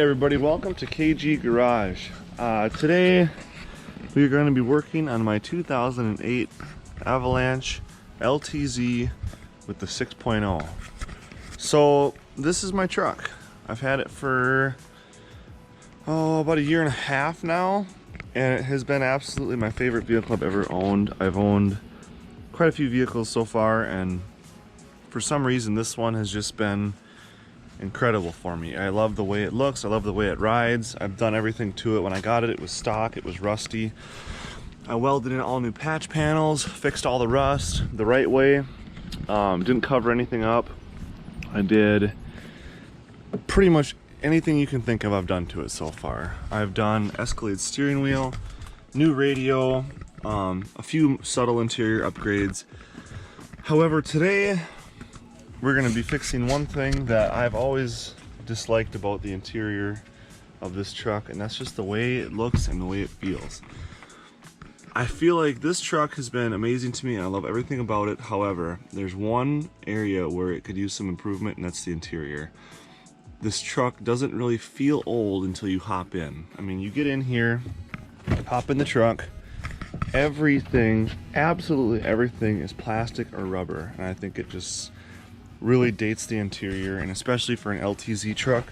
everybody, welcome to KG Garage. Today we're going to be working on my 2008 Avalanche LTZ with the 6.0. So this is my truck. I've had it for about a year and a half now, and it has been absolutely my favorite vehicle I've ever owned. I've owned quite a few vehicles so far, and for some reason this one has just been incredible for me. I love the way it looks, I love the way it rides. I've done everything to it. When I got it, it was stock, it was rusty. I welded in all new patch panels, fixed all the rust the right way, didn't cover anything up. I did pretty much anything you can think of I've done to it so far. I've done Escalade steering wheel, new radio, a few subtle interior upgrades. However, today we're going to be fixing one thing that I've always disliked about the interior of this truck, and that's just the way it looks and the way it feels. I feel like this truck has been amazing to me and I love everything about it. However, there's one area where it could use some improvement, and that's the interior. This truck doesn't really feel old until you hop in. I mean, you get in here, hop in the truck, everything, absolutely everything is plastic or rubber, and I think it just really dates the interior, and especially for an LTZ truck,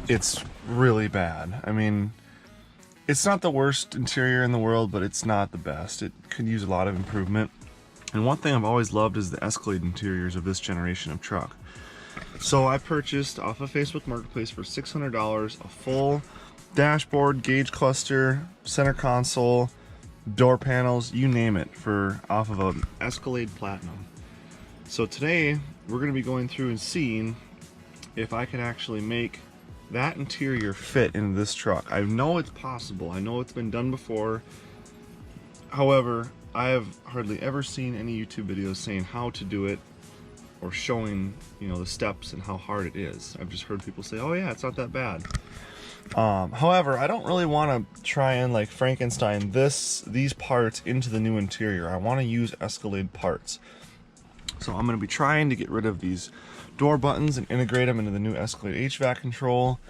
it's really bad. I mean, it's not the worst interior in the world, but it's not the best. It could use a lot of improvement. And one thing I've always loved is the Escalade interiors of this generation of truck. So I purchased off of Facebook Marketplace for $600 a full dashboard, gauge cluster, center console, door panels, you name it, for off of an Escalade Platinum. So today we're going to be going through and seeing if I can actually make that interior fit into this truck. I know it's possible. I know it's been done before. However, I have hardly ever seen any YouTube videos saying how to do it or showing, you know, the steps and how hard it is. I've just heard people say, oh yeah, it's not that bad. However, I don't really want to try and like Frankenstein these parts into the new interior. I want to use Escalade parts. So I'm going to be trying to get rid of these door buttons and integrate them into the new Escalade HVAC control.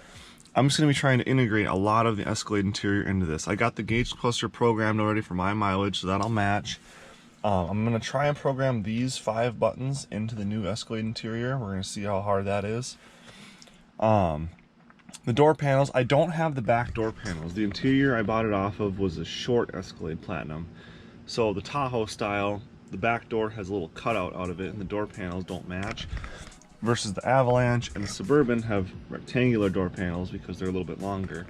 I'm just going to be trying to integrate a lot of the Escalade interior into this. I got the gauge cluster programmed already for my mileage, so that'll match. I'm going to try and program these 5 buttons into the new Escalade interior. We're going to see how hard that is. The door panels, I don't have the back door panels. The interior I bought it off of was a short Escalade Platinum. So the Tahoe style, the back door has a little cutout out of it, and the door panels don't match, versus the Avalanche and the Suburban have rectangular door panels because they're a little bit longer.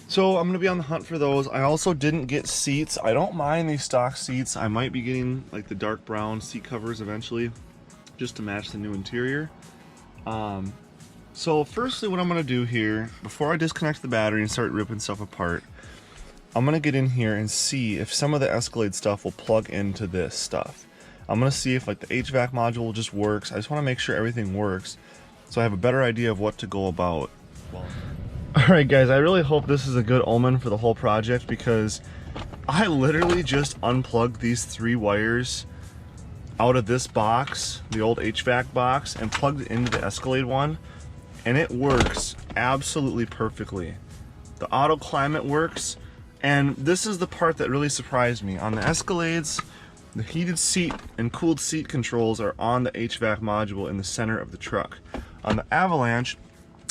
So I'm going to be on the hunt for those. I also didn't get seats. I don't mind these stock seats. I might be getting like the dark brown seat covers eventually just to match the new interior. So firstly, what I'm going to do here, before I disconnect the battery and start ripping stuff apart, I'm going to get in here and see if some of the Escalade stuff will plug into this stuff. I'm going to see if like the HVAC module just works. I just want to make sure everything works so I have a better idea of what to go about. Alright guys, I really hope this is a good omen for the whole project, because I literally just unplugged these 3 wires out of this box, the old HVAC box, and plugged it into the Escalade one, and it works absolutely perfectly. The auto climate works. And this is the part that really surprised me. On the Escalades, the heated seat and cooled seat controls are on the HVAC module in the center of the truck. On the Avalanche,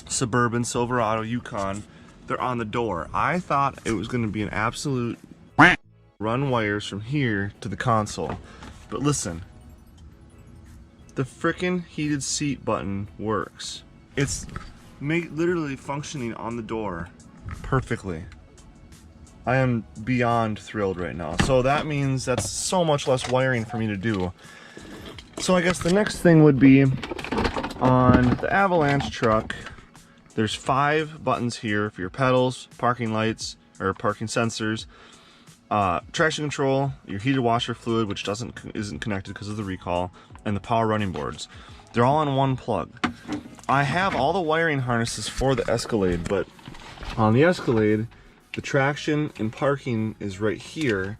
Suburban, Silverado, Yukon, they're on the door. I thought it was going to be an absolute run wires from here to the console. But listen, the frickin' heated seat button works. It's literally functioning on the door perfectly. I am beyond thrilled right now. So that means that's so much less wiring for me to do. So I guess the next thing would be on the Avalanche truck, there's 5 buttons here for your pedals, parking lights, or parking sensors, traction control, your heated washer fluid, which isn't connected because of the recall, and the power running boards. They're all on one plug. I have all the wiring harnesses for the Escalade, but on the Escalade, the traction and parking is right here,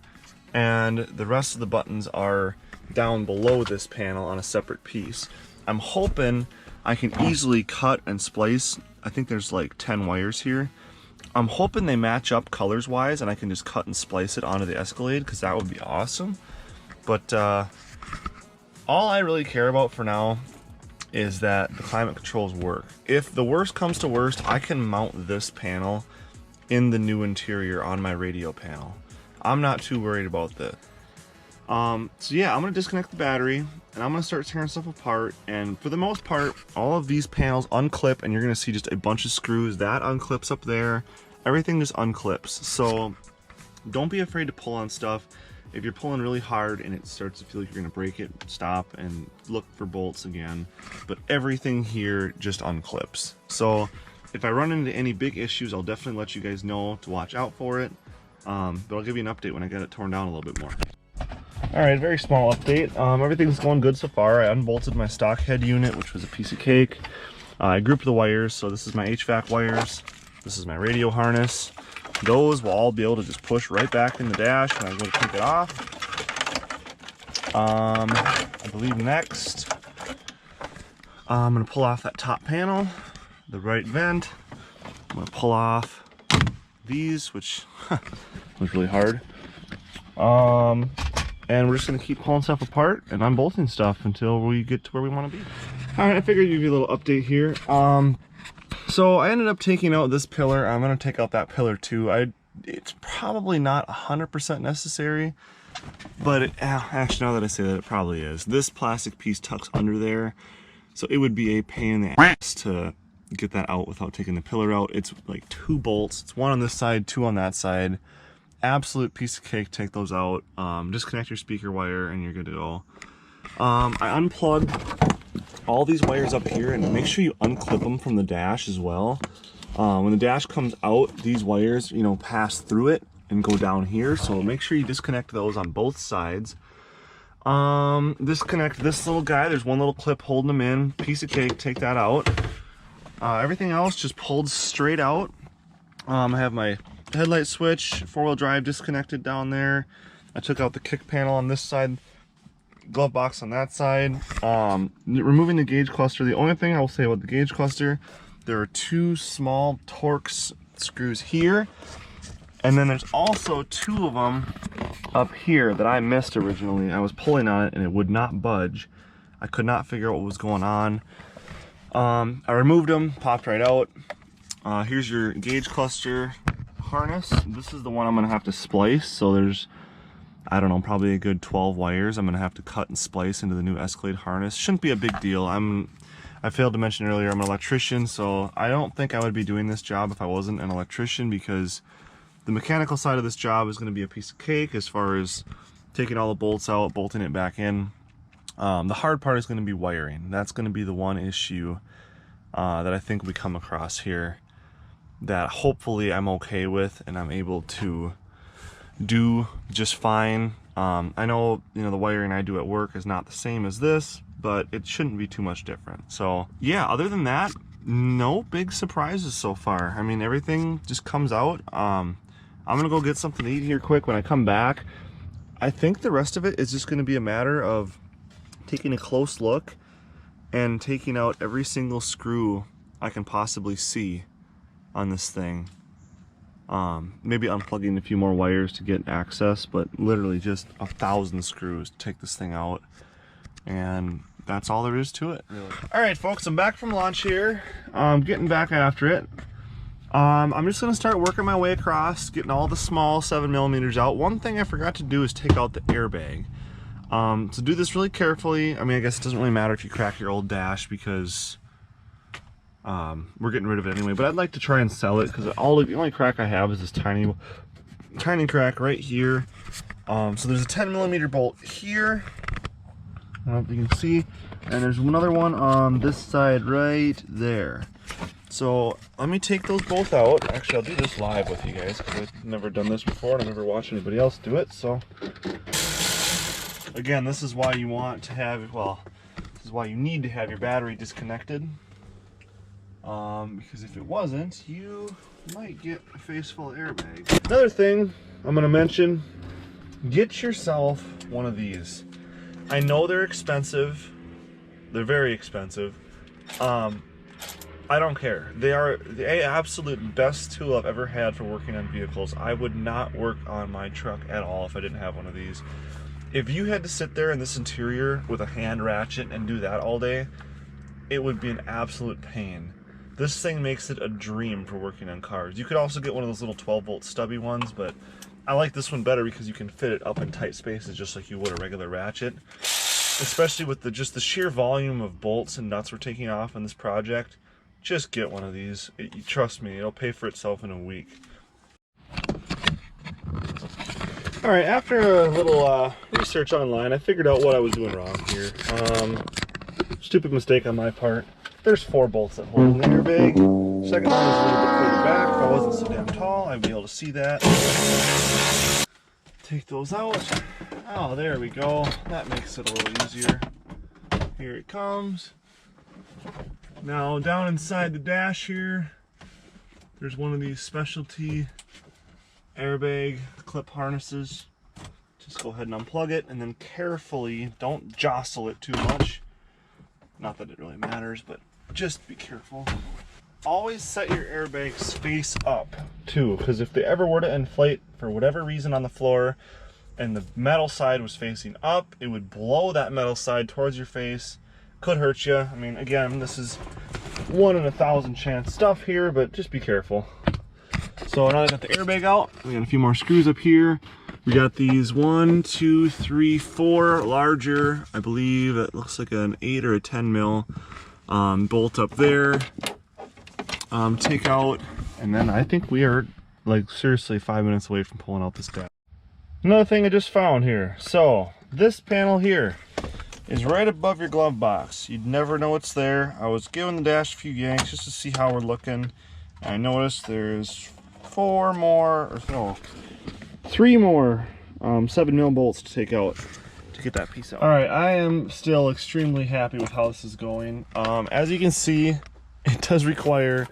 and the rest of the buttons are down below this panel on a separate piece. I'm hoping I can easily cut and splice I think there's like 10 wires here. I'm hoping they match up colors wise and I can just cut and splice it onto the Escalade, because that would be awesome. But all I really care about for now is that the climate controls work. If the worst comes to worst, I can mount this panel in the new interior on my radio panel. I'm not too worried about this. So yeah, I'm gonna disconnect the battery and I'm gonna start tearing stuff apart. And for the most part, all of these panels unclip and you're gonna see just a bunch of screws. That unclips up there. Everything just unclips. So don't be afraid to pull on stuff. If you're pulling really hard and it starts to feel like you're gonna break it, stop and look for bolts again. But everything here just unclips. So if I run into any big issues, I'll definitely let you guys know to watch out for it. But I'll give you an update when I get it torn down a little bit more. Alright, very small update. Everything's going good so far. I unbolted my stock head unit, which was a piece of cake. I grouped the wires, so this is my HVAC wires. This is my radio harness. Those will all be able to just push right back in the dash when I go to take it off. I believe next, I'm going to pull off that top panel, the right vent. I'm going to pull off these, which was really hard. And we're just going to keep pulling stuff apart and unbolting stuff until we get to where we want to be. Alright, I figured I'd give you a little update here. So I ended up taking out this pillar. I'm going to take out that pillar too. It's probably not 100% necessary, but actually now that I say that, it probably is. This plastic piece tucks under there, so it would be a pain in the ass to get that out without taking the pillar out. It's like 2 bolts. It's 1 on this side, 2 on that side. Absolute piece of cake. Take those out. Disconnect your speaker wire and you're good to go. I unplugged all these wires up here, and make sure you unclip them from the dash as well. When the dash comes out, these wires, you know, pass through it and go down here, so make sure you disconnect those on both sides. Disconnect this little guy. There's one little clip holding them in. Piece of cake. Take that out. Everything else just pulled straight out. I have my headlight switch, 4-wheel drive disconnected down there. I took out the kick panel on this side, glove box on that side. Removing the gauge cluster. The only thing I will say about the gauge cluster, there are 2 small Torx screws here, and then there's also 2 of them up here that I missed originally. I was pulling on it and it would not budge. I could not figure out what was going on. I removed them, popped right out. Here's your gauge cluster harness. This is the one I'm gonna have to splice. So there's, I don't know, probably a good 12 wires I'm gonna have to cut and splice into the new Escalade harness. Shouldn't be a big deal. I failed to mention earlier, I'm an electrician, so I don't think I would be doing this job if I wasn't an electrician, because the mechanical side of this job is gonna be a piece of cake as far as taking all the bolts out, bolting it back in. The hard part is gonna be wiring. That's gonna be the one issue that I think we come across here that hopefully I'm okay with and I'm able to do just fine. I know, you know, the wiring I do at work is not the same as this, but it shouldn't be too much different. So yeah, other than that, no big surprises so far. I mean, everything just comes out. I'm gonna go get something to eat here quick. When I come back, I think the rest of it is just gonna be a matter of taking a close look and taking out every single screw I can possibly see on this thing. Maybe unplugging a few more wires to get access, but literally just 1,000 screws to take this thing out, and that's all there is to it, really. Alright folks, I'm back from lunch here. Getting back after it. I'm just gonna start working my way across, getting all the small 7mm out. One thing I forgot to do is take out the airbag. So do this really carefully. I mean, I guess it doesn't really matter if you crack your old dash, because we're getting rid of it anyway, but I'd like to try and sell it, because the only crack I have is this tiny crack right here. So there's a 10mm bolt here, I don't know if you can see, and there's another one on this side right there. So let me take those both out. Actually, I'll do this live with you guys, because I've never done this before and I've never watched anybody else do it. So again, this is why you want to have, well, this is why you need to have your battery disconnected. Because if it wasn't, you might get a face full of airbag. Another thing I'm going to mention, get yourself one of these. I know they're expensive. They're very expensive. I I don't care. They are the absolute best tool I've ever had for working on vehicles. I would not work on my truck at all if I didn't have one of these. If you had to sit there in this interior with a hand ratchet and do that all day, it would be an absolute pain. This thing makes it a dream for working on cars. You could also get one of those little 12-volt stubby ones, but I like this one better because you can fit it up in tight spaces just like you would a regular ratchet. Especially with just the sheer volume of bolts and nuts we're taking off on this project. Just get one of these. Trust me, it'll pay for itself in a week. Alright, after a little research online, I figured out what I was doing wrong here. Stupid mistake on my part. There's 4 bolts that hold the airbag. Second one is a little bit further back. If I wasn't so damn tall, I'd be able to see that. Take those out. Oh, there we go. That makes it a little easier. Here it comes. Now down inside the dash here, there's one of these specialty airbag clip harnesses. Just go ahead and unplug it and then carefully, don't jostle it too much. Not that it really matters, but just be careful. Always set your airbags face up too, because if they ever were to inflate for whatever reason on the floor and the metal side was facing up, it would blow that metal side towards your face. Could hurt you. I mean, again, this is 1 in 1,000 chance stuff here, but just be careful. So now I got the airbag out, we got a few more screws up here. We got these 1, 2, 3, 4 larger, I believe it looks like an 8 or a 10 mil bolt up there. Take out, and then I think we are like seriously 5 minutes away from pulling out this dash. Another thing I just found here. So this panel here is right above your glove box. You'd never know it's there. I was giving the dash a few yanks just to see how we're looking. I noticed there's 3 more 7 mil bolts to take out to get that piece out. All right, I am still extremely happy with how this is going. As you can see, it does require,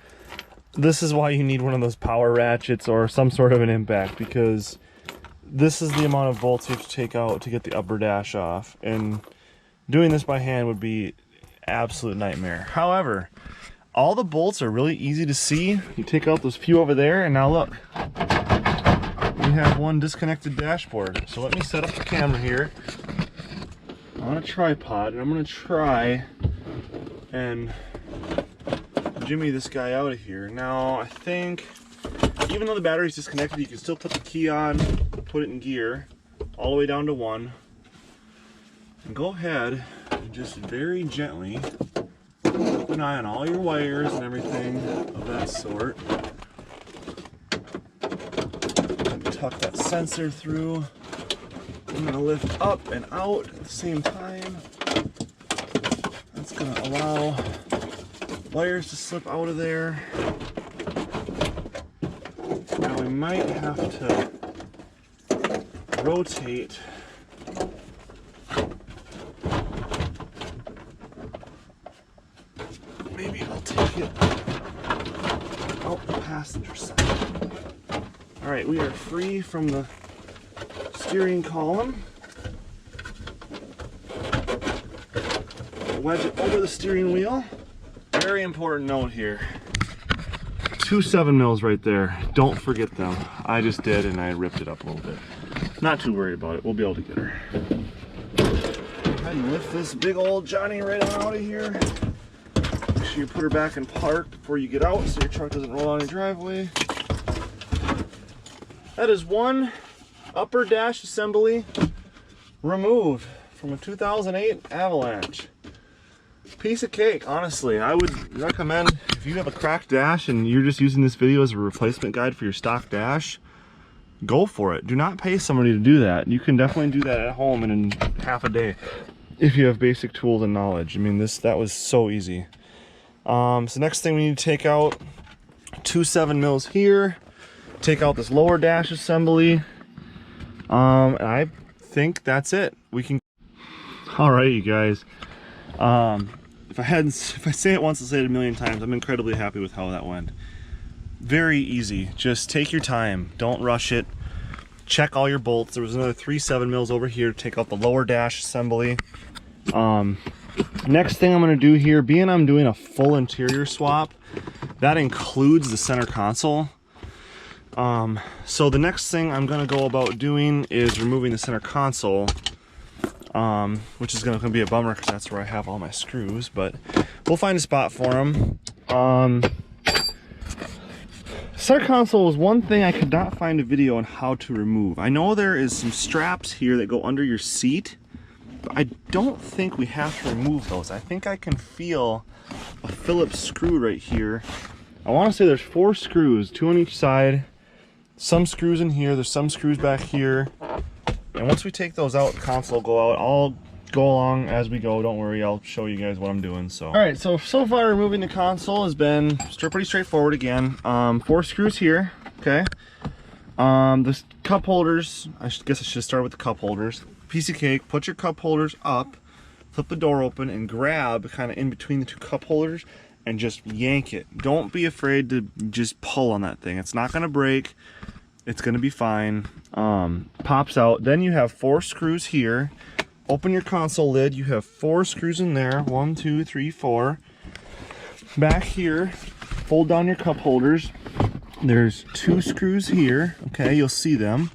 this is why you need one of those power ratchets or some sort of an impact, because this is the amount of bolts you have to take out to get the upper dash off, and doing this by hand would be absolute nightmare. However, all the bolts are really easy to see. You take out those few over there, and now look, we have one disconnected dashboard. So let me set up the camera here on a tripod, and I'm going to try and jimmy this guy out of here. Now, I think even though the battery's disconnected, you can still put the key on, put it in gear, all the way down to 1. And go ahead and just very gently keep an eye on all your wires and everything of that sort. Tuck that sensor through. I'm going to lift up and out at the same time. That's going to allow wires to slip out of there. Now we might have to rotate maybe I'll take it out the passenger side. Alright, we are free from the steering column. Wedge it over the steering wheel. Very important note here. 2 7 mils right there. Don't forget them. I just did, and I ripped it up a little bit. Not too worried about it. We'll be able to get her. How do you lift this big old Johnny right on out of here? Make sure you put her back in park before you get out so your truck doesn't roll on your driveway. That is one upper dash assembly removed from a 2008 Avalanche. Piece of cake, honestly. I would recommend, if you have a cracked dash and you're just using this video as a replacement guide for your stock dash, go for it. Do not pay somebody to do that. You can definitely do that at home and in half a day if you have basic tools and knowledge. I mean, that was so easy. So next thing we need to take out 2 7 mils here. Take out this lower dash assembly. And I think that's it. We can. All right, you guys. If I say it once, I'll say it a million times. I'm incredibly happy with how that went. Very easy. Just take your time. Don't rush it. Check all your bolts. There was another 3 7 mils over here to take out the lower dash assembly. Next thing I'm going to do here, being I'm doing a full interior swap, that includes the center console. So the next thing I'm going to go about doing is removing the center console, which is going to be a bummer because that's where I have all my screws, but we'll find a spot for them. Center console was one thing I could not find a video on how to remove. I know there is some straps here that go under your seat, but I don't think we have to remove those. I think I can feel a Phillips screw right here. I want to say there's 4 screws, 2 on each side. Some screws in here, there's some screws back here. And once we take those out, the console will go out. I'll go along as we go, don't worry, I'll show you guys what I'm doing. So alright, so far removing the console has been pretty straightforward again. 4 screws here, okay. The cup holders, I guess I should start with the cup holders. Piece of cake, put your cup holders up, flip the door open, and grab kind of in between the 2 cup holders and just yank it. Don't be afraid to just pull on that thing. It's not going to break. It's going to be fine. Pops out. Then you have 4 screws here. Open your console lid. You have 4 screws in there. 1, 2, 3, 4. Back here, fold down your cup holders. There's 2 screws here. Okay, you'll see them.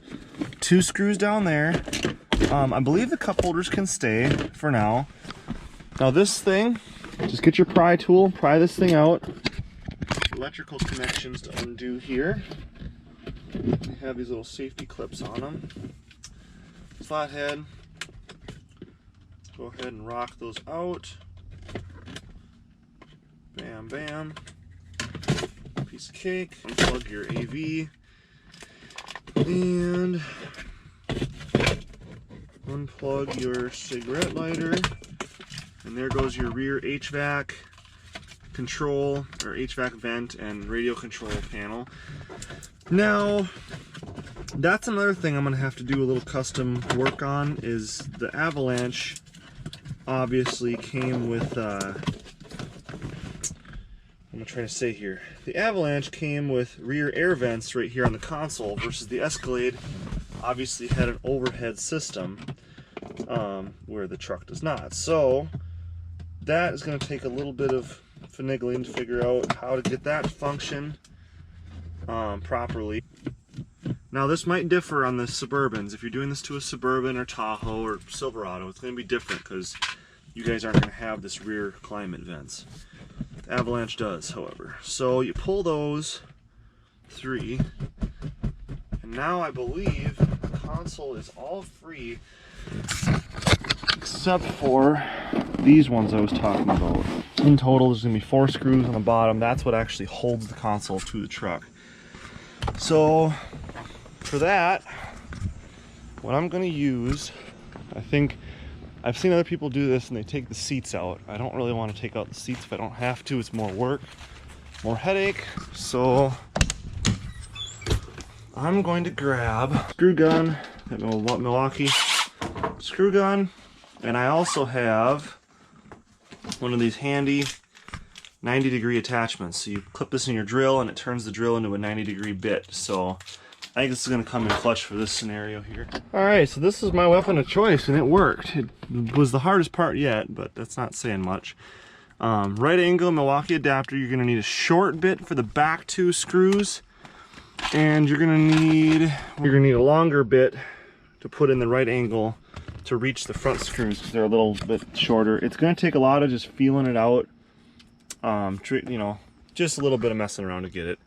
2 screws down there. I believe the cup holders can stay for now. Now this thing, just get your pry tool, pry this thing out. Electrical connections to undo here. They have these little safety clips on them. Flathead. Go ahead and rock those out. Bam, bam. Piece of cake. Unplug your AV. And unplug your cigarette lighter. And there goes your rear HVAC control, or HVAC vent and radio control panel. Now, that's another thing I'm going to have to do a little custom work on, is the Avalanche obviously came with, I'm going to try to say here, the Avalanche came with rear air vents right here on the console, versus the Escalade obviously had an overhead system where the truck does not. So that is going to take a little bit of finagling to figure out how to get that to function properly. Now this might differ on the Suburbans. If you're doing this to a Suburban or Tahoe or Silverado, it's going to be different because you guys aren't going to have this rear climate vents. The Avalanche does, however. So you pull those 3, and now I believe the console is all free except for these ones I was talking about. In total, there's going to be 4 screws on the bottom. That's what actually holds the console to the truck. So for that, what I'm going to use, I think I've seen other people do this and they take the seats out. I don't really want to take out the seats if I don't have to. It's more work, more headache. So I'm going to grab a screw gun at Milwaukee screw gun, and I also have one of these handy 90-degree attachments. So you clip this in your drill and it turns the drill into a 90-degree bit. So I think this is going to come in clutch for this scenario here. Alright, so this is my weapon of choice and it worked. It was the hardest part yet, but that's not saying much. Right angle Milwaukee adapter. You're going to need a short bit for the back 2 screws, and you're going to need a longer bit to put in the right angle to reach the front screws because they're a little bit shorter. It's going to take a lot of just feeling it out. You know, just a little bit of messing around to get it.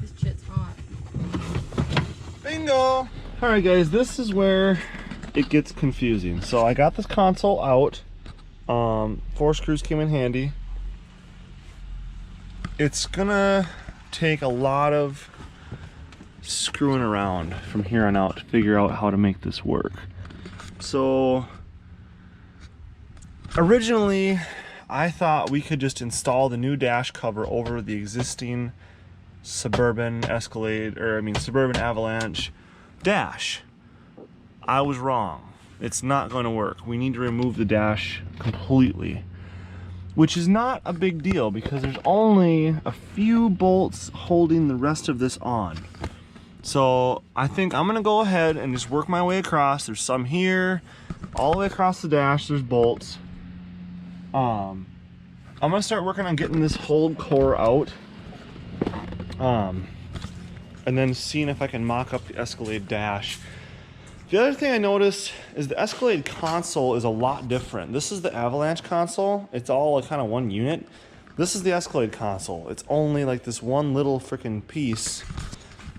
This shit's hot. Bingo! Alright guys, this is where it gets confusing. So I got this console out. 4 screws came in handy. It's gonna take a lot of screwing around from here on out to figure out how to make this work. So originally I thought we could just install the new dash cover over the existing Suburban Escalade, or I mean Suburban Avalanche dash. I was wrong. It's not going to work. We need to remove the dash completely, which is not a big deal because there's only a few bolts holding the rest of this on. So I think I'm gonna go ahead and just work my way across. There's some here, all the way across the dash there's bolts. I'm gonna start working on getting this whole core out, and then seeing if I can mock up the Escalade dash. The other thing I noticed is the Escalade console is a lot different. This is the Avalanche console. It's all kind of one unit. This is the Escalade console. It's only like this one little freaking piece.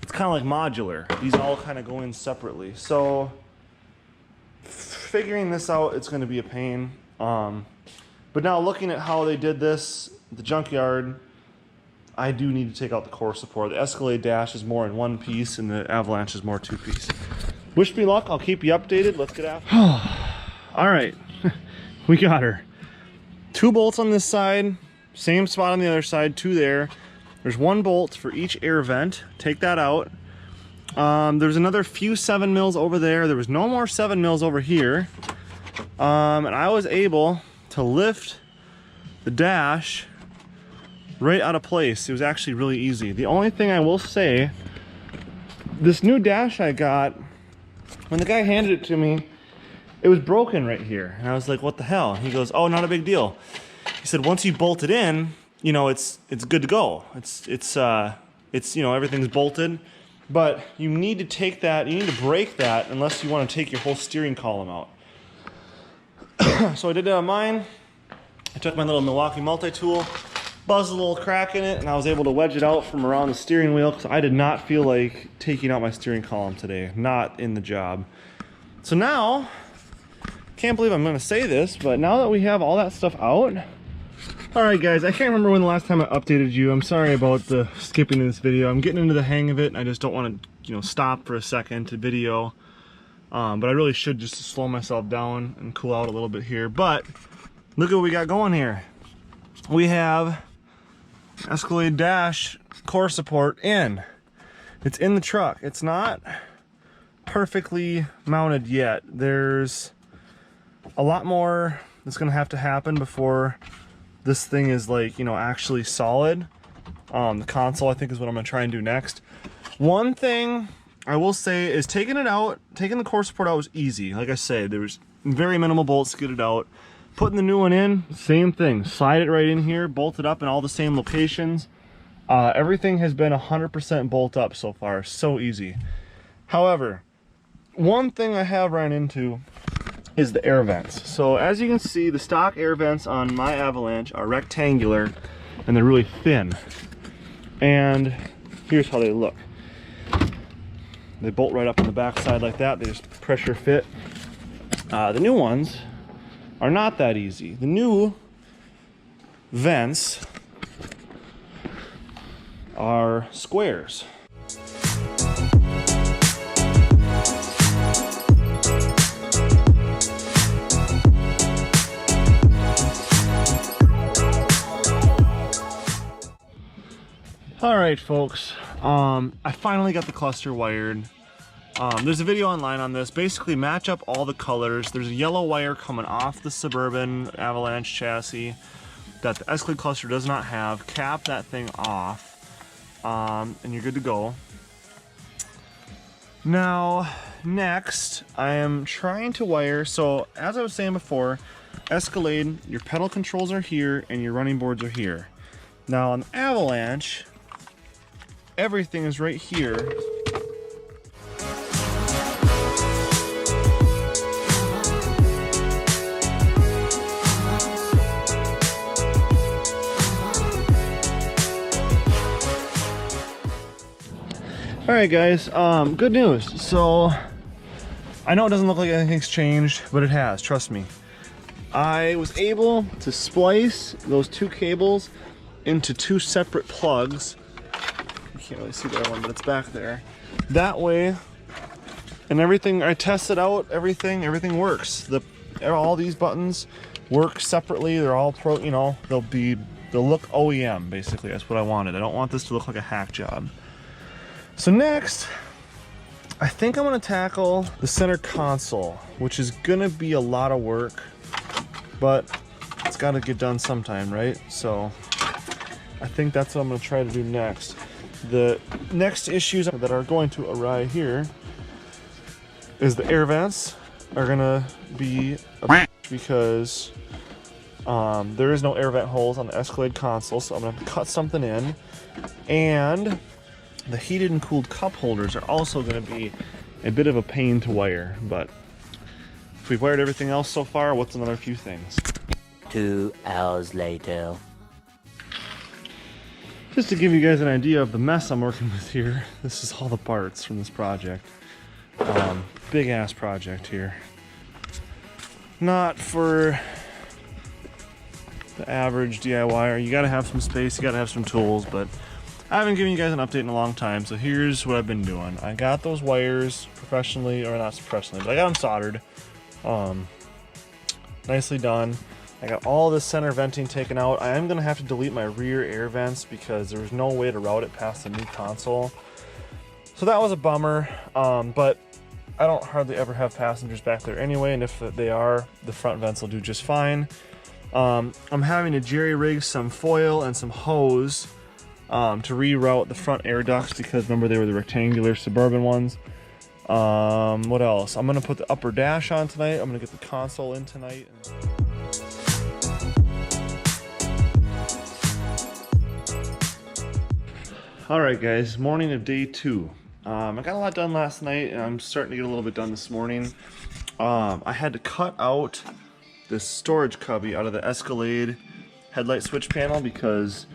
It's kind of like modular. These all kind of go in separately. So figuring this out, it's going to be a pain. But now looking at how they did this, the junkyard, I do need to take out the core support. The Escalade dash is more in one piece and the Avalanche is more two-piece. Wish me luck. I'll keep you updated. Let's get after it. All right, we got her. 2 bolts on this side, same spot on the other side, 2 there. There's 1 bolt for each air vent. Take that out. There's another few 7 mils over there. There was no more 7 mils over here. And I was able to lift the dash right out of place. It was actually really easy. The only thing I will say, this new dash I got, when the guy handed it to me, it was broken right here. And I was like, what the hell? He goes, oh, not a big deal. He said, once you bolt it in, you know, it's good to go. It's you know, everything's bolted. But you need to take that, you need to break that unless you want to take your whole steering column out. So I did that on mine. I took my little Milwaukee multi-tool, buzzed a little crack in it, and I was able to wedge it out from around the steering wheel because I did not feel like taking out my steering column today. Not in the job. So now, can't believe I'm going to say this, but now that we have all that stuff out, alright guys, I can't remember when the last time I updated you. I'm sorry about the skipping in this video. I'm getting into the hang of it, and I just don't want to, you know, stop for a second to video. But I really should just slow myself down and cool out a little bit here. But look at what we got going here. We have Escalade dash core support in. It's in the truck. It's not perfectly mounted yet. There's a lot more that's gonna have to happen before this thing is, like, you know, actually solid. The console, I think, is what I'm gonna try and do next. One thing I will say is taking the core support out was easy. Like I said, there was very minimal bolts to get it out. Putting the new one in, same thing. Slide it right in here, bolt it up in all the same locations. Everything has been 100% bolt up so far, so easy. However, one thing I have run into is the air vents. So as you can see, the stock air vents on my Avalanche are rectangular and they're really thin. And here's how they look. They bolt right up on the back side like that. They just pressure fit. The new ones are not that easy. The new vents are squares. All right, folks. I finally got the cluster wired. There's a video online on this. Basically, match up all the colors. There's a yellow wire coming off the Suburban Avalanche chassis that the Escalade cluster does not have. Cap that thing off, and you're good to go. Now, next, I am trying to wire. So, as I was saying before, Escalade, your pedal controls are here and your running boards are here. Now, on the Avalanche, everything is right here. All right, guys, good news. So I know it doesn't look like anything's changed, but it has, trust me. I was able to splice those 2 cables into 2 separate plugs. You can't really see the other one, but it's back there. That way, and everything, I tested out everything works. All these buttons work separately. They're all you know, they'll look OEM, basically. That's what I wanted. I don't want this to look like a hack job. So next, I think I'm gonna tackle the center console, which is gonna be a lot of work, but it's gotta get done sometime, right? So I think that's what I'm gonna try to do next. The next issues that are going to arise here is the air vents are gonna be a because There is no air vent holes on the Escalade console, so I'm gonna have to cut something in. And the heated and cooled cup holders are also gonna be a bit of a pain to wire, but if we've wired everything else so far, what's another few things? 2 hours later. Just to give you guys an idea of the mess I'm working with here, this is all the parts from this project. Big ass project here. Not for the average DIYer. You gotta have some space, you gotta have some tools, but I haven't given you guys an update in a long time, so here's what I've been doing. I got those wires professionally, or not professionally, but I got them soldered. Nicely done. I got all this center venting taken out. I am gonna have to delete my rear air vents because there was no way to route it past the new console. So that was a bummer, but I don't hardly ever have passengers back there anyway, and if they are, the front vents will do just fine. I'm having to jerry-rig some foil and some hose to reroute the front air ducts because remember they were the rectangular Suburban ones. What else? I'm gonna put the upper dash on tonight. I'm gonna get the console in tonight. Alright guys, morning of day 2. I got a lot done last night and I'm starting to get a little bit done this morning. I had to cut out this storage cubby out of the Escalade headlight switch panel because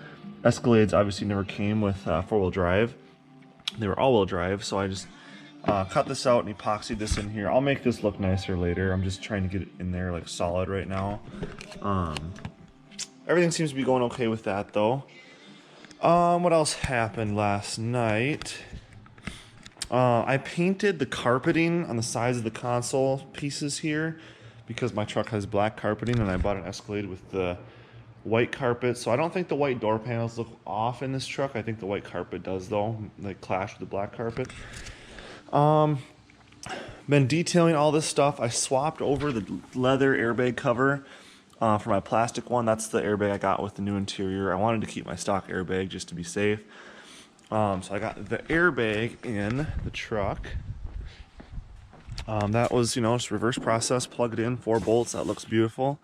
Escalades obviously never came with 4-wheel drive. They were all-wheel drive, so I just cut this out and epoxied this in here. I'll make this look nicer later. I'm just trying to get it in there like solid right now. Everything seems to be going okay with that though. What else happened last night? I painted the carpeting on the sides of the console pieces here because my truck has black carpeting and I bought an Escalade with the white carpet. So I don't think the white door panels look off in this truck. I think the white carpet does though, like clash with the black carpet. Been detailing all this stuff. I swapped over the leather airbag cover for my plastic one. That's the airbag I got with the new interior. I wanted to keep my stock airbag just to be safe. So I got the airbag in the truck. That was, you know, just reverse process, plugged in, 4 bolts. That looks beautiful.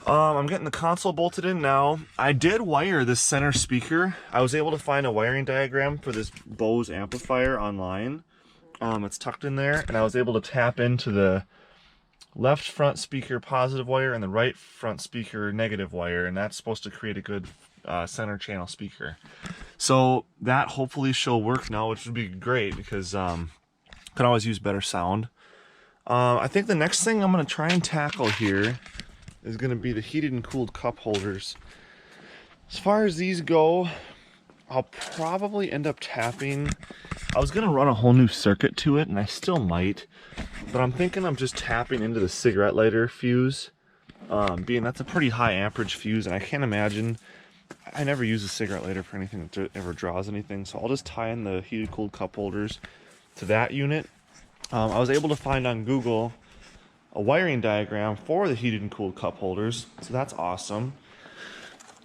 I'm getting the console bolted in now. I did wire this center speaker. I was able to find a wiring diagram for this Bose amplifier online. It's tucked in there, and I was able to tap into the left front speaker positive wire and the right front speaker negative wire, and that's supposed to create a good center channel speaker. So that hopefully shall work now, which would be great because could always use better sound. I think the next thing I'm going to try and tackle here is going to be the heated and cooled cup holders. As far as these go, I'll probably end up tapping. I was going to run a whole new circuit to it, and I still might, but I'm thinking I'm just tapping into the cigarette lighter fuse, being that's a pretty high amperage fuse, and I can't imagine, I never use a cigarette lighter for anything that ever draws anything, so I'll just tie in the heated cooled cup holders to that unit. I was able to find on Google a wiring diagram for the heated and cooled cup holders, so that's awesome.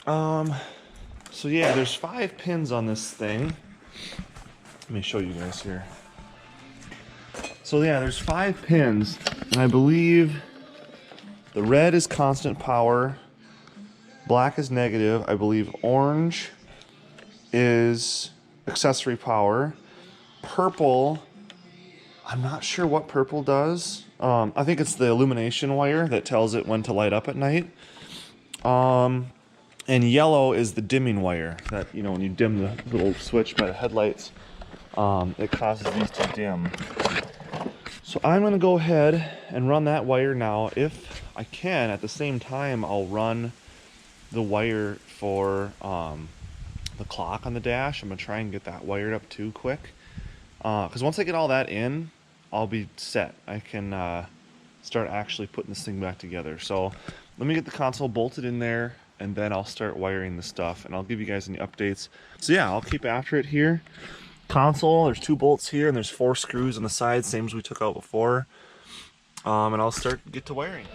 So yeah, there's 5 pins on this thing. Let me show you guys here. So yeah, there's 5 pins, and I believe the red is constant power, black is negative, I believe orange is accessory power, purple, I'm not sure what purple does. I think it's the illumination wire that tells it when to light up at night. And yellow is the dimming wire that, you know, when you dim the little switch by the headlights, it causes these to dim. So I'm going to go ahead and run that wire now. If I can, at the same time, I'll run the wire for the clock on the dash. I'm going to try and get that wired up too quick. Because once I get all that in, I'll be set. I can start actually putting this thing back together. So let me get the console bolted in there, and then I'll start wiring the stuff, and I'll give you guys any updates. So yeah, I'll keep after it here. Console, there's 2 bolts here, and there's 4 screws on the side, same as we took out before. And I'll get to wiring.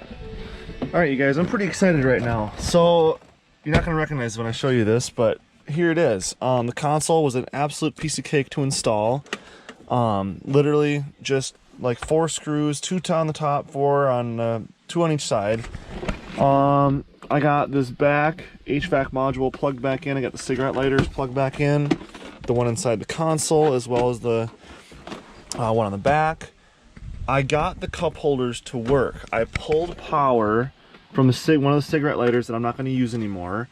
All right, you guys, I'm pretty excited right now. So you're not gonna recognize when I show you this, but here it is. The console was an absolute piece of cake to install. Literally just like 4 screws, 2 on the top, 4 on 2 on each side. I got this back HVAC module plugged back in. I got the cigarette lighters plugged back in, the one inside the console as well as the one on the back. I got the cup holders to work. I pulled power from one of the cigarette lighters that I'm not going to use anymore.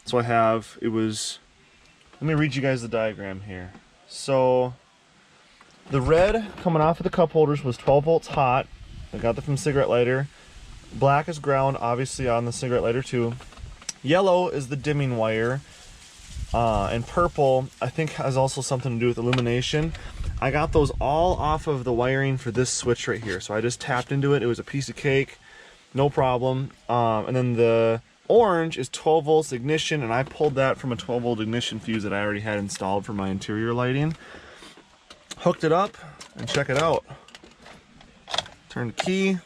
So I have, let me read you guys the diagram here. So the red coming off of the cup holders was 12 volts hot. I got that from cigarette lighter. Black is ground, obviously, on the cigarette lighter too. Yellow is the dimming wire. And purple, I think, has also something to do with illumination. I got those all off of the wiring for this switch right here. So I just tapped into it. It was a piece of cake, no problem. And then the orange is 12 volts ignition, and I pulled that from a 12 volt ignition fuse that I already had installed for my interior lighting. Hooked it up, and check it out. Turn the key.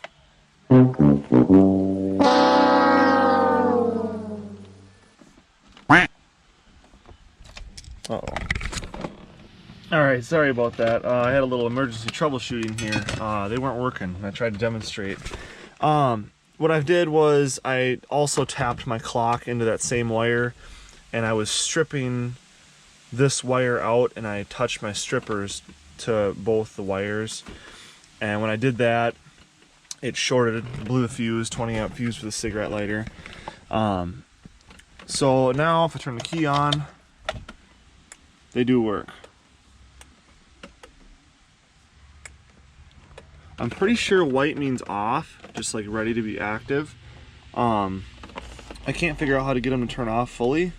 Uh-oh. Alright, sorry about that. I had a little emergency troubleshooting here. They weren't working. I tried to demonstrate. What I did was I also tapped my clock into that same wire, and I was stripping this wire out, and I touched my strippers to both the wires. And when I did that, it shorted, blew the fuse, 20 amp fuse for the cigarette lighter. So now if I turn the key on, they do work. I'm pretty sure white means off, just like ready to be active. I can't figure out how to get them to turn off fully.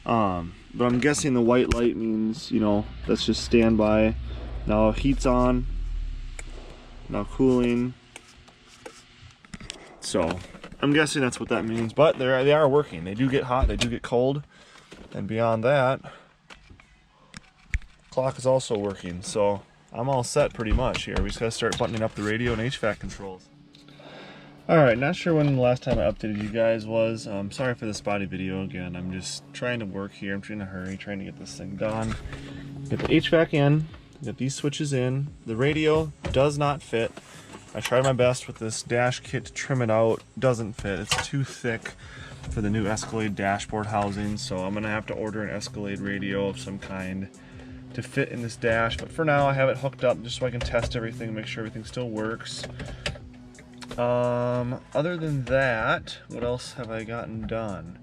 But I'm guessing the white light means, you know, that's just standby. Now heat's on. Now cooling. So I'm guessing that's what that means. But they are working. They do get hot, they do get cold. And beyond that, clock is also working. So I'm all set pretty much here. We just gotta start buttoning up the radio and HVAC controls. Alright, not sure when the last time I updated you guys was. Sorry for the spotty video again. I'm just trying to work here. I'm trying to hurry, trying to get this thing done. Get the HVAC in, get these switches in. The radio does not fit. I tried my best with this dash kit to trim it out. Doesn't fit. It's too thick for the new Escalade dashboard housing, so I'm gonna have to order an Escalade radio of some kind to fit in this dash. But for now I have it hooked up just so I can test everything and make sure everything still works. Other than that, what else have I gotten done?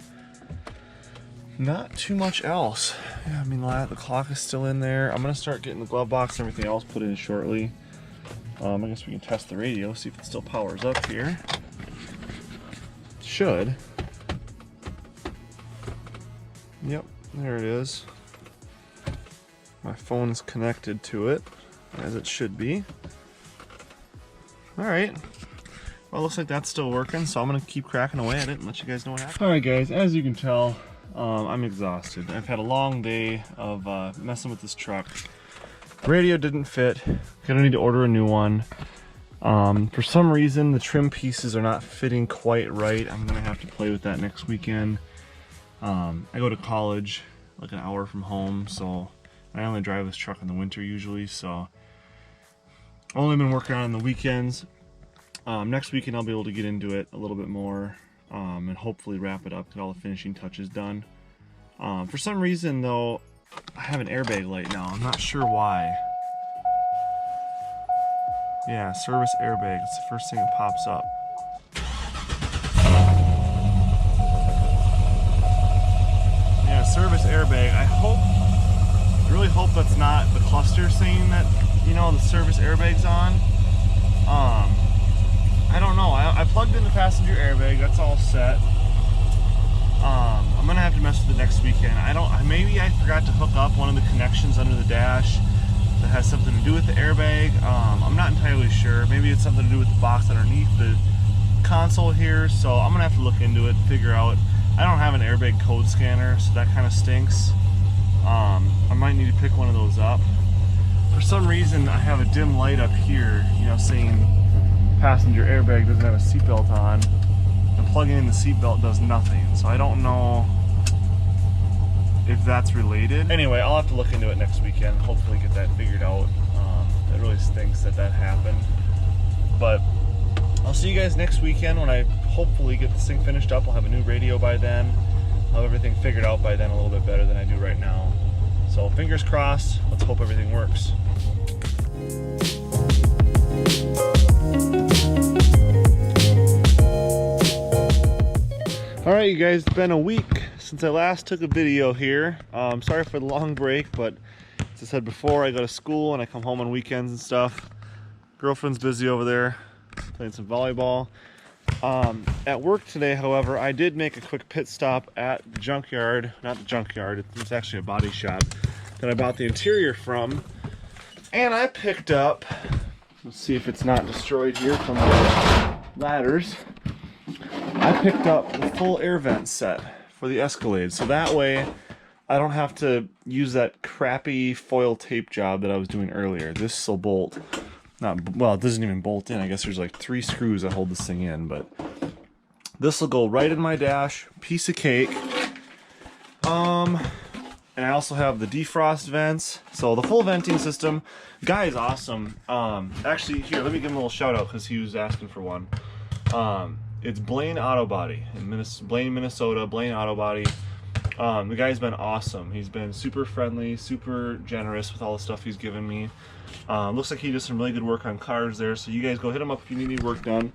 Not too much else. Yeah, I mean, the clock is still in there. I'm gonna start getting the glove box and everything else put in shortly. I guess we can test the radio, see if it still powers up here. It should. Yep, there it is. My phone's connected to it, as it should be. Alright. Well, it looks like that's still working, so I'm going to keep cracking away at it and let you guys know what happened. Alright guys, as you can tell, I'm exhausted. I've had a long day of messing with this truck. Radio didn't fit. Gonna need to order a new one. For some reason, the trim pieces are not fitting quite right. I'm going to have to play with that next weekend. I go to college like an hour from home, so I only drive this truck in the winter usually, so I've only been working on it on the weekends. Next weekend I'll be able to get into it a little bit more and hopefully wrap it up, get all the finishing touches done. For some reason though, I have an airbag light now. I'm not sure why. Yeah, service airbag. It's the first thing that pops up. Yeah, service airbag. I really hope that's not the cluster saying that, you know, the service airbag's on. I don't know. I plugged in the passenger airbag. That's all set. I'm gonna have to mess with it next weekend. Maybe I forgot to hook up one of the connections under the dash that has something to do with the airbag. I'm not entirely sure. Maybe it's something to do with the box underneath the console here. So I'm gonna have to look into it, figure out. I don't have an airbag code scanner, so that kind of stinks. I might need to pick one of those up. For some reason, I have a dim light up here, you know, saying passenger airbag doesn't have a seatbelt on. And plugging in the seatbelt does nothing. So I don't know if that's related. Anyway, I'll have to look into it next weekend. Hopefully get that figured out. It really stinks that happened. But I'll see you guys next weekend when I hopefully get this thing finished up. I'll have a new radio by then. I'll have everything figured out by then a little bit better than I do right now. So fingers crossed, let's hope everything works. Alright you guys, it's been a week since I last took a video here. Sorry for the long break, but as I said before, I go to school and I come home on weekends and stuff. Girlfriend's busy over there playing some volleyball. At work today, however, I did make a quick pit stop at the junkyard. Not the junkyard, it's actually a body shop that I bought the interior from. And I picked up, let's see if it's not destroyed here from the ladders. I picked up the full air vent set for the Escalade, so that way I don't have to use that crappy foil tape job that I was doing earlier. This will bolt, well, it doesn't even bolt in. I guess there's like 3 screws that hold this thing in, but this will go right in my dash, piece of cake. And I also have the defrost vents, so the full venting system. Guy is awesome. Actually, here, let me give him a little shout out because he was asking for one. It's Blaine Auto Body in Blaine, Minnesota. Blaine Auto Body. The guy's been awesome. He's been super friendly, super generous with all the stuff he's given me. Looks like he does some really good work on cars there, so you guys go hit him up if you need any work done.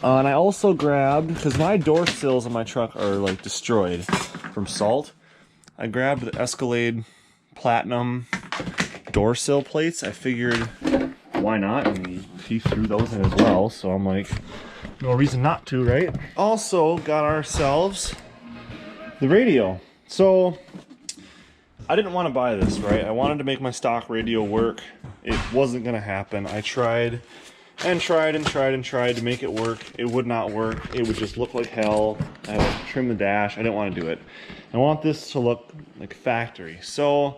And I also grabbed, because my door sills on my truck are like destroyed from salt, I grabbed the Escalade Platinum door sill plates. I figured, why not? And he threw those in as well, so I'm like, no reason not to, right? Also got ourselves the radio. So I didn't want to buy this, right? I wanted to make my stock radio work. It wasn't gonna happen. I tried and tried and tried and tried to make it work. It would not work. It would just look like hell. I had to trim the dash. I didn't want to do it. I want this to look like factory. So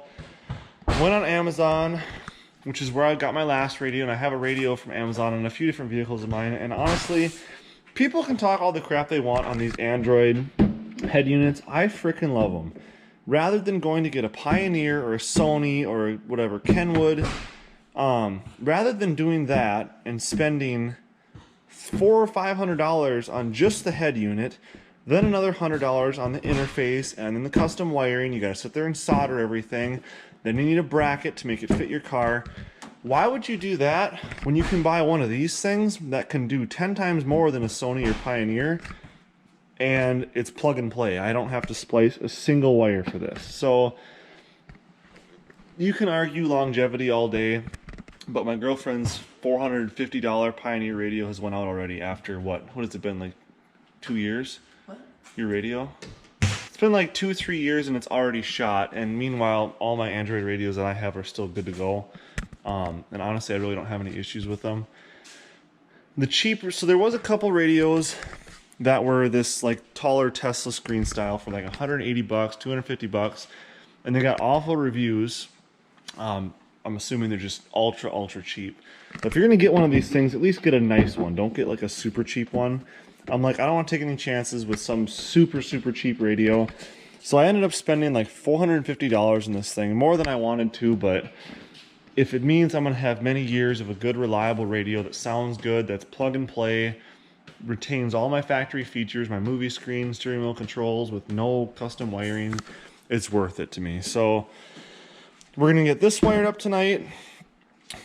I went on Amazon, which is where I got my last radio, and I have a radio from Amazon on a few different vehicles of mine. And honestly, people can talk all the crap they want on these Android head units. I freaking love them. Rather than going to get a Pioneer or a Sony or whatever, Kenwood, rather than doing that and spending $400 or $500 on just the head unit, then another $100 on the interface and then the custom wiring, you gotta sit there and solder everything, then you need a bracket to make it fit your car. Why would you do that when you can buy one of these things that can do 10 times more than a Sony or Pioneer, and it's plug and play? I don't have to splice a single wire for this. So you can argue longevity all day, but my girlfriend's $450 Pioneer radio has went out already after what has it been, like 2 years? What? Your radio? It's been like 2 or 3 years and it's already shot, and meanwhile all my Android radios that I have are still good to go. And honestly, I really don't have any issues with them. The cheaper, so there was a couple radios that were this like taller Tesla screen style for like 180 bucks, 250 bucks, and they got awful reviews. I'm assuming they're just ultra cheap. But if you're gonna get one of these things, at least get a nice one. Don't get like a super cheap one. I'm like, I don't want to take any chances with some super cheap radio. So I ended up spending like $450 on this thing, more than I wanted to, but if it means I'm gonna have many years of a good, reliable radio that sounds good, that's plug and play, retains all my factory features, my movie screen, steering wheel controls with no custom wiring, it's worth it to me. So we're gonna get this wired up tonight.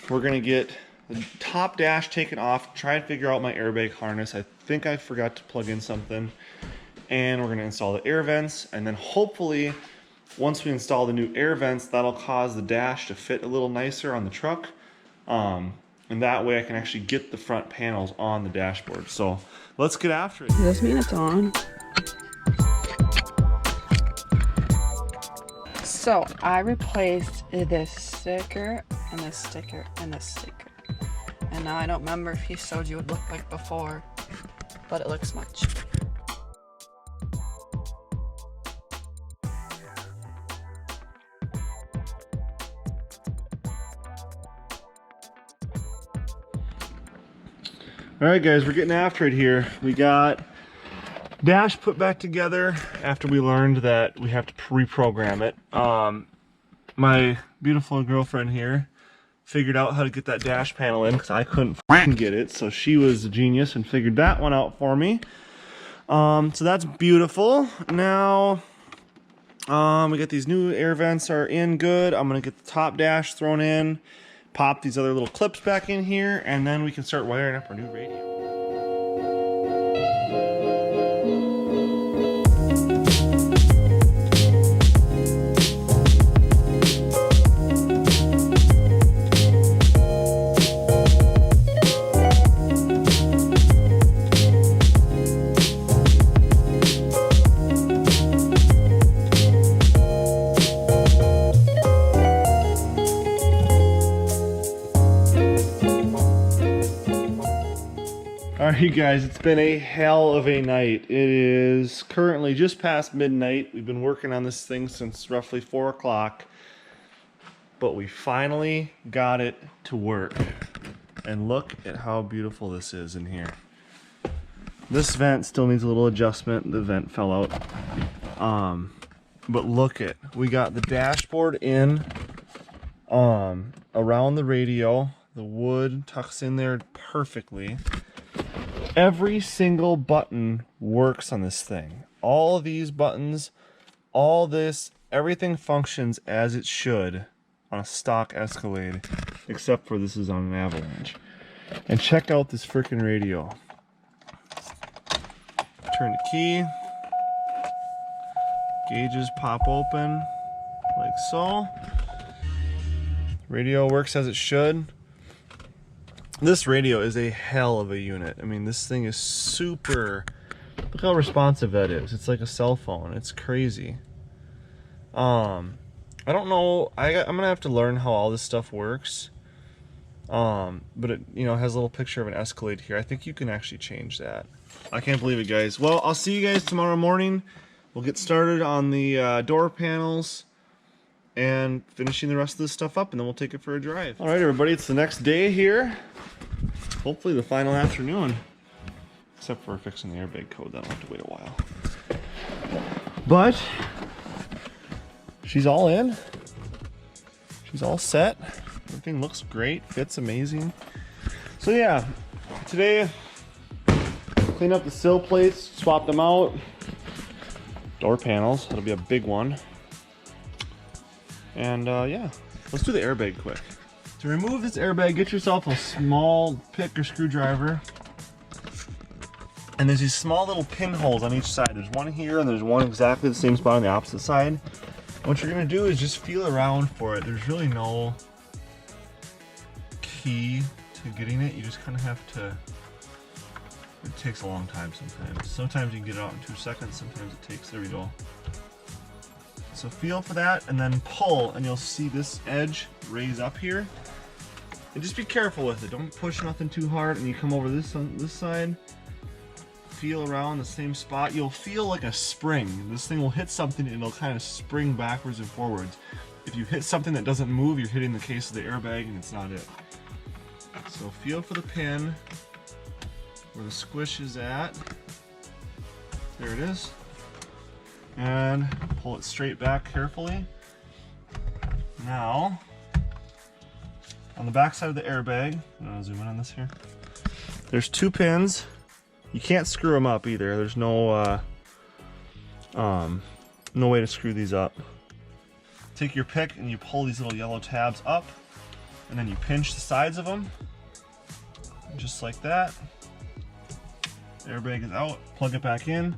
We're gonna get the top dash taken off, try and figure out my airbag harness. I think I forgot to plug in something. And we're gonna install the air vents, and then hopefully once we install the new air vents, that'll cause the dash to fit a little nicer on the truck. And that way I can actually get the front panels on the dashboard. So let's get after it. Does this mean it's on? So I replaced this sticker and this sticker and this sticker. And now I don't remember if he showed you what it looked like before, but it looks much. Alright guys, we're getting after it here. We got dash put back together after we learned that we have to reprogram it. My beautiful girlfriend here figured out how to get that dash panel in because I couldn't f***ing get it. So she was a genius and figured that one out for me. So that's beautiful. Now, we got these new air vents are in good. I'm gonna get the top dash thrown in, pop these other little clips back in here, and then we can start wiring up our new radio. Alright, you guys, it's been a hell of a night. It is currently just past midnight. We've been working on this thing since roughly 4 o'clock, but we finally got it to work. And look at how beautiful this is in here. This vent still needs a little adjustment. The vent fell out. But look at, we got the dashboard in around the radio. The wood tucks in there perfectly. Every single button works on this thing. All of these buttons, all this, everything functions as it should on a stock Escalade, except for this is on an Avalanche. And check out this freaking radio. Turn the key. Gauges pop open like so. Radio works as it should. This radio is a hell of a unit. I mean, this thing is super, look how responsive that is. It's like a cell phone. It's crazy. I don't know, I'm gonna have to learn how all this stuff works. But it, you know, has a little picture of an Escalade here. I think you can actually change that. I can't believe it, guys. Well, I'll see you guys tomorrow morning. We'll get started on the door panels and finishing the rest of this stuff up, and then we'll take it for a drive. All right, everybody, it's the next day here. Hopefully the final afternoon. Except for fixing the airbag code, that'll have to wait a while. But she's all in. She's all set. Everything looks great, fits amazing. So yeah, today, clean up the sill plates, swap them out. Door panels, that'll be a big one. And yeah, let's do the airbag quick. To remove this airbag, get yourself a small pick or screwdriver. And there's these small little pinholes on each side. There's one here and there's one exactly the same spot on the opposite side. What you're gonna do is just feel around for it. There's really no key to getting it. You just kind of have to, it takes a long time sometimes. Sometimes you can get it out in 2 seconds, sometimes it takes, there we go. So feel for that and then pull, and you'll see this edge raise up here. And just be careful with it. Don't push nothing too hard. And you come over this on this side, feel around the same spot. You'll feel like a spring. This thing will hit something and it'll kind of spring backwards and forwards. If you hit something that doesn't move, you're hitting the case of the airbag and it's not it. So feel for the pin where the squish is at. There it is. And pull it straight back carefully. Now, on the back side of the airbag, I'm gonna zoom in on this here. There's 2 pins. You can't screw them up either. There's no no way to screw these up. Take your pick and you pull these little yellow tabs up, and then you pinch the sides of them, just like that. Airbag is out. Plug it back in.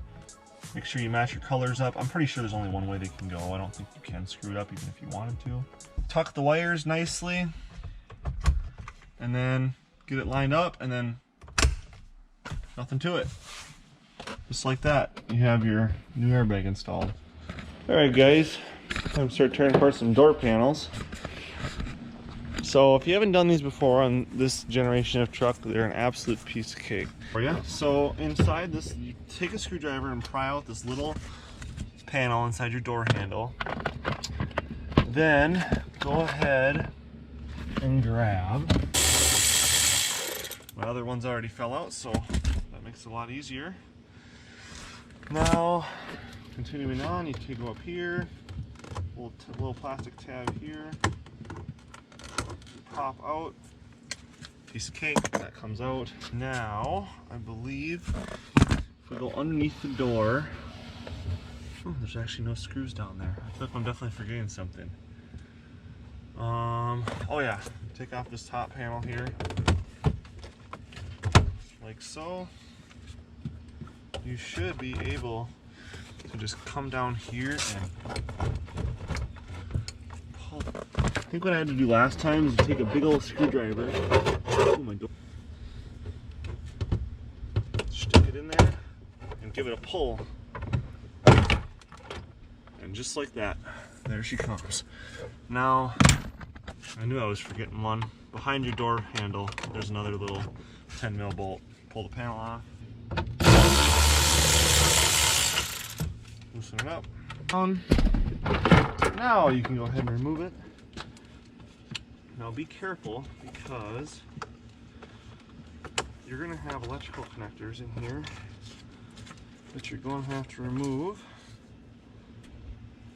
Make sure you match your colors up. I'm pretty sure there's only one way they can go. I don't think you can screw it up even if you wanted to. Tuck the wires nicely, and then get it lined up, and then nothing to it. Just like that, you have your new airbag installed. Alright guys, time to start tearing apart some door panels. So if you haven't done these before on this generation of truck, they're an absolute piece of cake. So inside this, you take a screwdriver and pry out this little panel inside your door handle. Then go ahead and grab. My other ones already fell out, so that makes it a lot easier. Now, continuing on, you go up here, little plastic tab here. pop out. Piece of cake, that comes out. Now, I believe if we go underneath the door, oh, there's actually no screws down there. I feel like I'm definitely forgetting something. Oh yeah, take off this top panel here, like so. You should be able to just come down here and pull. I think what I had to do last time is take a big old screwdriver. Oh my door. Stick it in there and give it a pull. And just like that, there she comes. Now, I knew I was forgetting one. Behind your door handle, there's another little 10mm bolt. Pull the panel off. Loosen it up. Now you can go ahead and remove it. Now be careful because you're going to have electrical connectors in here that you're going to have to remove.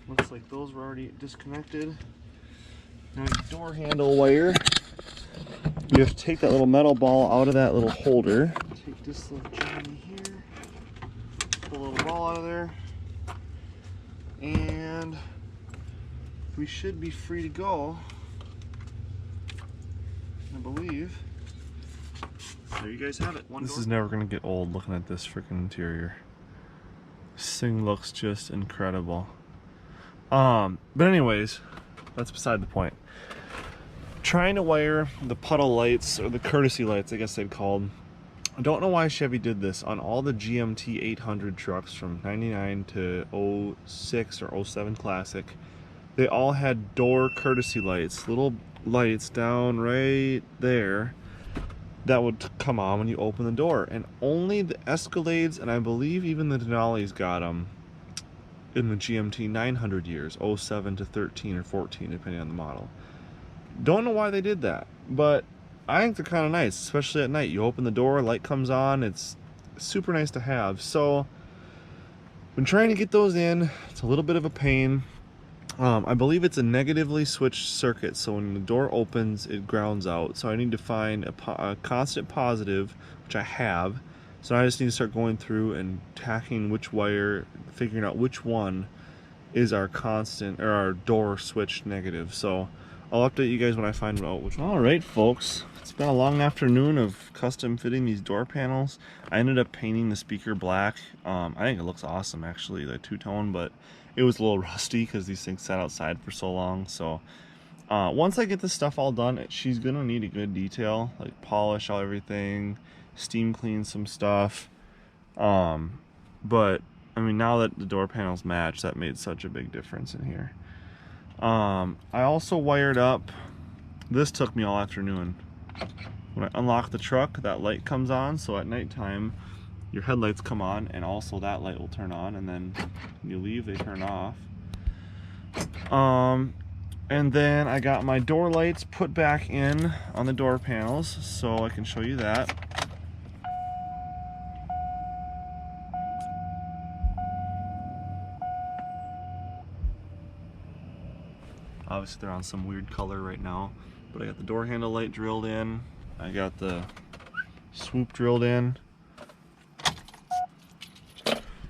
Looks like those were already disconnected. Now your door handle wire, you have to take that little metal ball out of that little holder. Take this little johnny here, pull a little ball out of there, and we should be free to go. I believe. There you guys have it. This is never gonna get old looking at this freaking interior. This thing looks just incredible. But anyways, that's beside the point. Trying to wire the puddle lights, or the courtesy lights, I guess they'd called. I don't know why Chevy did this on all the GMT 800 trucks from 99 to 06 or 07 Classic. They all had door courtesy lights, little lights down right there that would come on when you open the door. And only the Escalades, and I believe even the Denali's got them in the GMT 900 years, 07 to 13 or 14, depending on the model. Don't know why they did that, but I think they're kind of nice, especially at night. You open the door, light comes on, it's super nice to have. So, been trying to get those in. It's a little bit of a pain. I believe it's a negatively switched circuit, so when the door opens, it grounds out. So I need to find a constant positive, which I have. So I just need to start going through and tacking which wire, figuring out which one is our constant, or our door switched negative. So I'll update you guys when I find out which one. Alright folks, it's been a long afternoon of custom fitting these door panels. I ended up painting the speaker black. I think it looks awesome actually, the two-tone, but it was a little rusty because these things sat outside for so long. So once I get this stuff all done, she's gonna need a good detail, like polish all everything, steam clean some stuff. But I mean, now that the door panels match, that made such a big difference in here. I also wired up, this took me all afternoon. When I unlock the truck, that light comes on, so at nighttime your headlights come on and also that light will turn on, and then when you leave they turn off. And then I got my door lights put back in on the door panels, so I can show you that. Obviously they're on some weird color right now, but I got the door handle light drilled in, I got the swoop drilled in.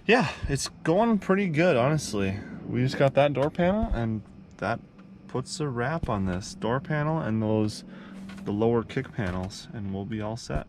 Yeah, it's going pretty good, honestly. We just got that door panel, and that puts a wrap on this door panel and the lower kick panels, and we'll be all set.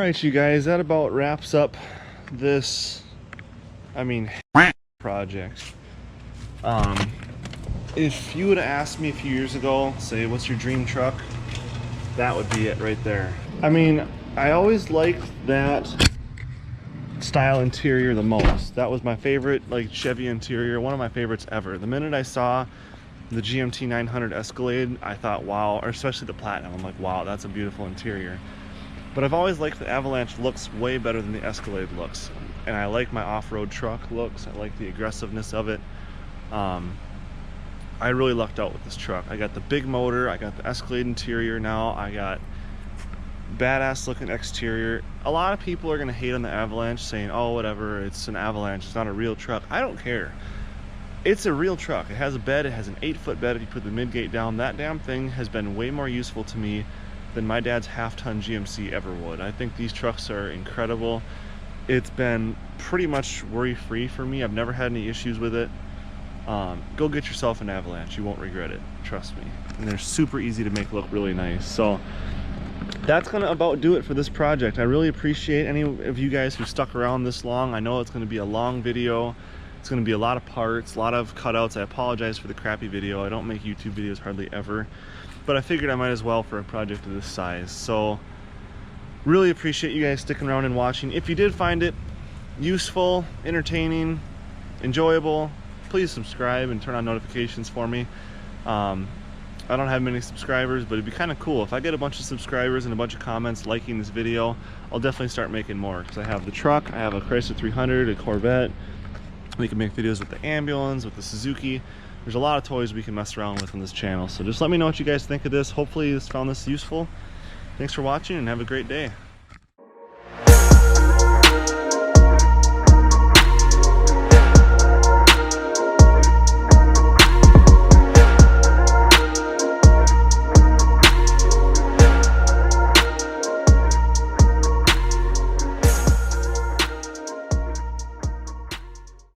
Alright you guys, that about wraps up this, project. If you would have asked me a few years ago, say, what's your dream truck? That would be it right there. I always liked that style interior the most. That was my favorite, like, Chevy interior, one of my favorites ever. The minute I saw the GMT 900 Escalade, I thought, wow, or especially the Platinum, I'm like, wow, that's a beautiful interior. But I've always liked the Avalanche looks way better than the Escalade looks. And I like my off-road truck looks. I like the aggressiveness of it. I really lucked out with this truck. I got the big motor, I got the Escalade interior now, I got badass looking exterior. A lot of people are gonna hate on the Avalanche, saying, oh, whatever, it's an Avalanche, it's not a real truck. I don't care. It's a real truck. It has a bed, it has an 8-foot bed if you put the midgate down. That damn thing has been way more useful to me than my dad's half-ton GMC ever would. I think these trucks are incredible. It's been pretty much worry-free for me. I've never had any issues with it. Go get yourself an Avalanche. You won't regret it. Trust me. And they're super easy to make look really nice. So that's gonna about do it for this project. I really appreciate any of you guys who stuck around this long. I know it's gonna be a long video. It's gonna be a lot of parts, a lot of cutouts. I apologize for the crappy video. I don't make YouTube videos hardly ever, but I figured I might as well for a project of this size. So really appreciate you guys sticking around and watching. If you did find it useful, entertaining, enjoyable, please subscribe and turn on notifications for me. I don't have many subscribers, but it'd be kind of cool if I get a bunch of subscribers and a bunch of comments liking this video. I'll definitely start making more, because I have the truck, I have a Chrysler 300, a Corvette. We can make videos with the ambulance, with the Suzuki. There's a lot of toys we can mess around with on this channel. So just let me know what you guys think of this. Hopefully you found this useful. Thanks for watching and have a great day.